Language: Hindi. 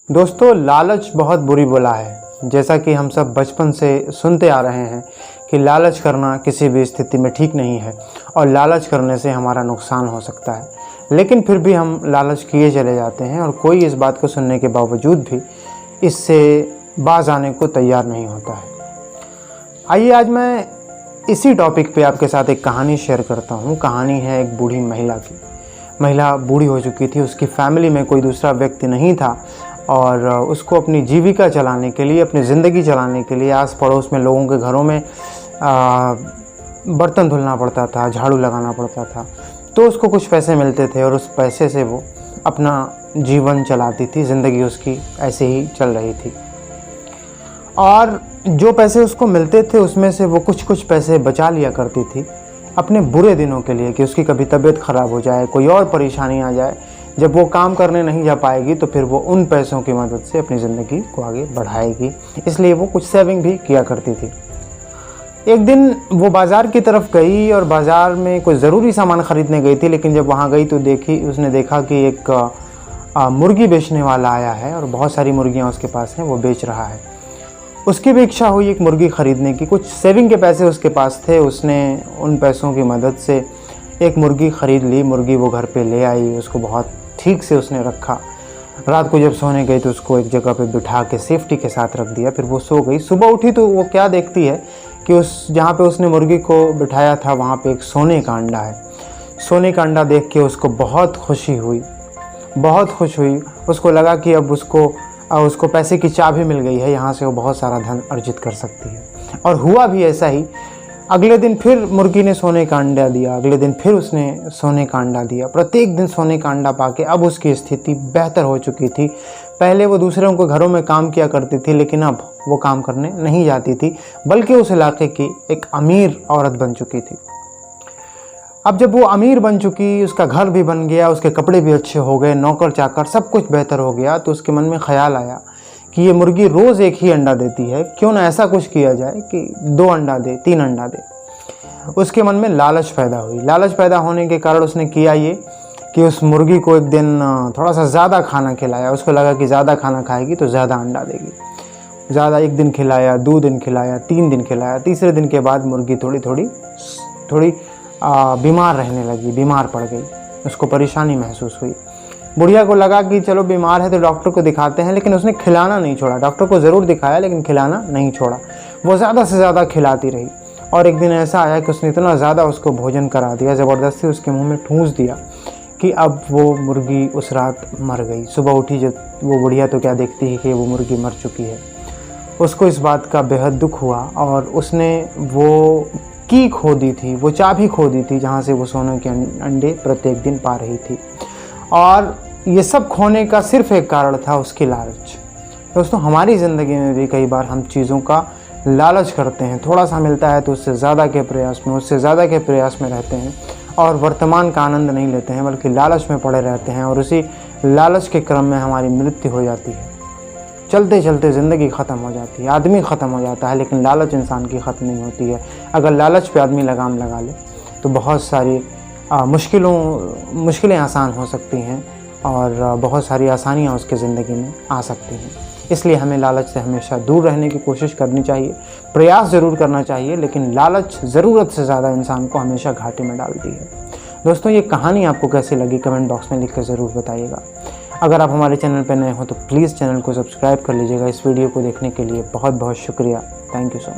दोस्तों, लालच बहुत बुरी बला है। जैसा कि हम सब बचपन से सुनते आ रहे हैं कि लालच करना किसी भी स्थिति में ठीक नहीं है और लालच करने से हमारा नुकसान हो सकता है, लेकिन फिर भी हम लालच किए चले जाते हैं और कोई इस बात को सुनने के बावजूद भी इससे बाज आने को तैयार नहीं होता है। आइए आज मैं इसी टॉपिक पे आपके साथ एक कहानी शेयर करता हूँ। कहानी है एक बूढ़ी महिला की। महिला बूढ़ी हो चुकी थी, उसकी फैमिली में कोई दूसरा व्यक्ति नहीं था और उसको अपनी जीविका चलाने के लिए, अपनी ज़िंदगी चलाने के लिए आस पड़ोस में लोगों के घरों में बर्तन धुलना पड़ता था, झाड़ू लगाना पड़ता था। तो उसको कुछ पैसे मिलते थे और उस पैसे से वो अपना जीवन चलाती थी। ज़िंदगी उसकी ऐसे ही चल रही थी और जो पैसे उसको मिलते थे उसमें से वो कुछ पैसे बचा लिया करती थी अपने बुरे दिनों के लिए, कि उसकी कभी तबीयत ख़राब हो जाए, कोई और परेशानी आ जाए। जब वो काम करने नहीं जा पाएगी तो फिर वो उन पैसों की मदद से अपनी ज़िंदगी को आगे बढ़ाएगी, इसलिए वो कुछ सेविंग भी किया करती थी। एक दिन वो बाज़ार की तरफ गई और बाज़ार में कोई ज़रूरी सामान ख़रीदने गई थी, लेकिन जब वहाँ गई तो उसने देखा कि एक मुर्गी बेचने वाला आया है और बहुत सारी मुर्गियाँ उसके पास हैं, वो बेच रहा है। उसकी भी इच्छा हुई एक मुर्गी ख़रीदने की। कुछ सेविंग के पैसे उसके पास थे, उसने उन पैसों की मदद से एक मुर्गी ख़रीद ली। मुर्गी वो घर पे ले आई, उसको बहुत ठीक से उसने रखा। रात को जब सोने गई तो उसको एक जगह पे बिठा के सेफ्टी के साथ रख दिया, फिर वो सो गई। सुबह उठी तो वो क्या देखती है कि उस जहाँ पे उसने मुर्गी को बिठाया था वहाँ पे एक सोने का अंडा है। सोने का अंडा देख के उसको बहुत खुशी हुई, बहुत खुश हुई। उसको लगा कि अब उसको पैसे की चाबी मिल गई है, यहाँ से वो बहुत सारा धन अर्जित कर सकती है। और हुआ भी ऐसा ही। अगले दिन फिर मुर्गी ने सोने का अंडा दिया, अगले दिन फिर उसने सोने का अंडा दिया। प्रत्येक दिन सोने का अंडा पाके अब उसकी स्थिति बेहतर हो चुकी थी। पहले वो दूसरों के घरों में काम किया करती थी, लेकिन अब वो काम करने नहीं जाती थी, बल्कि उस इलाके की एक अमीर औरत बन चुकी थी। अब जब वो अमीर बन चुकी, उसका घर भी बन गया, उसके कपड़े भी अच्छे हो गए, नौकर चाकर सब कुछ बेहतर हो गया, तो उसके मन में ख्याल आया कि ये मुर्गी रोज़ एक ही अंडा देती है, क्यों ना ऐसा कुछ किया जाए कि 2 अंडा दे, 3 अंडा दे। उसके मन में लालच पैदा हुई। लालच पैदा होने के कारण उसने किया ये कि उस मुर्गी को एक दिन थोड़ा सा ज़्यादा खाना खिलाया। उसको लगा कि ज़्यादा खाना खाएगी तो ज़्यादा अंडा देगी। ज़्यादा 1 दिन खिलाया, 2 दिन खिलाया, 3 दिन खिलाया। तीसरे दिन के बाद मुर्गी थोड़ी बीमार रहने लगी, बीमार पड़ गई। उसको परेशानी महसूस हुई। बुढ़िया को लगा कि चलो बीमार है तो डॉक्टर को दिखाते हैं, लेकिन उसने खिलाना नहीं छोड़ा। डॉक्टर को ज़रूर दिखाया लेकिन खिलाना नहीं छोड़ा। वो ज़्यादा से ज़्यादा खिलाती रही और एक दिन ऐसा आया कि उसने इतना ज़्यादा उसको भोजन करा दिया, ज़बरदस्ती उसके मुंह में ठूंस दिया कि अब वो मुर्गी उस रात मर गई। सुबह उठी जब वो बुढ़िया तो क्या देखती है कि वो मुर्गी मर चुकी है। उसको इस बात का बेहद दुख हुआ और उसने वो की खो दी थी, वो चाबी खो दी थी जहाँ से वो सोने के अंडे प्रत्येक दिन पा रही थी। और ये सब खोने का सिर्फ एक कारण था, उसकी लालच। दोस्तों, हमारी ज़िंदगी में भी कई बार हम चीज़ों का लालच करते हैं। थोड़ा सा मिलता है तो उससे ज़्यादा के प्रयास में रहते हैं और वर्तमान का आनंद नहीं लेते हैं, बल्कि लालच में पड़े रहते हैं और उसी लालच के क्रम में हमारी मृत्यु हो जाती है। चलते चलते ज़िंदगी ख़त्म हो जाती है, आदमी ख़त्म हो जाता है, लेकिन लालच इंसान की ख़त्म नहीं होती है। अगर लालच पे आदमी लगाम लगा ले तो बहुत सारी मुश्किलें आसान हो सकती हैं और बहुत सारी आसानियाँ उसके ज़िंदगी में आ सकती हैं। इसलिए हमें लालच से हमेशा दूर रहने की कोशिश करनी चाहिए। प्रयास ज़रूर करना चाहिए, लेकिन लालच ज़रूरत से ज़्यादा इंसान को हमेशा घाटे में डालती है। दोस्तों, ये कहानी आपको कैसी लगी कमेंट बॉक्स में लिख कर ज़रूर बताइएगा। अगर आप हमारे चैनल पर नए हो तो प्लीज़ चैनल को सब्सक्राइब कर लीजिएगा। इस वीडियो को देखने के लिए बहुत बहुत शुक्रिया। Thank you so much.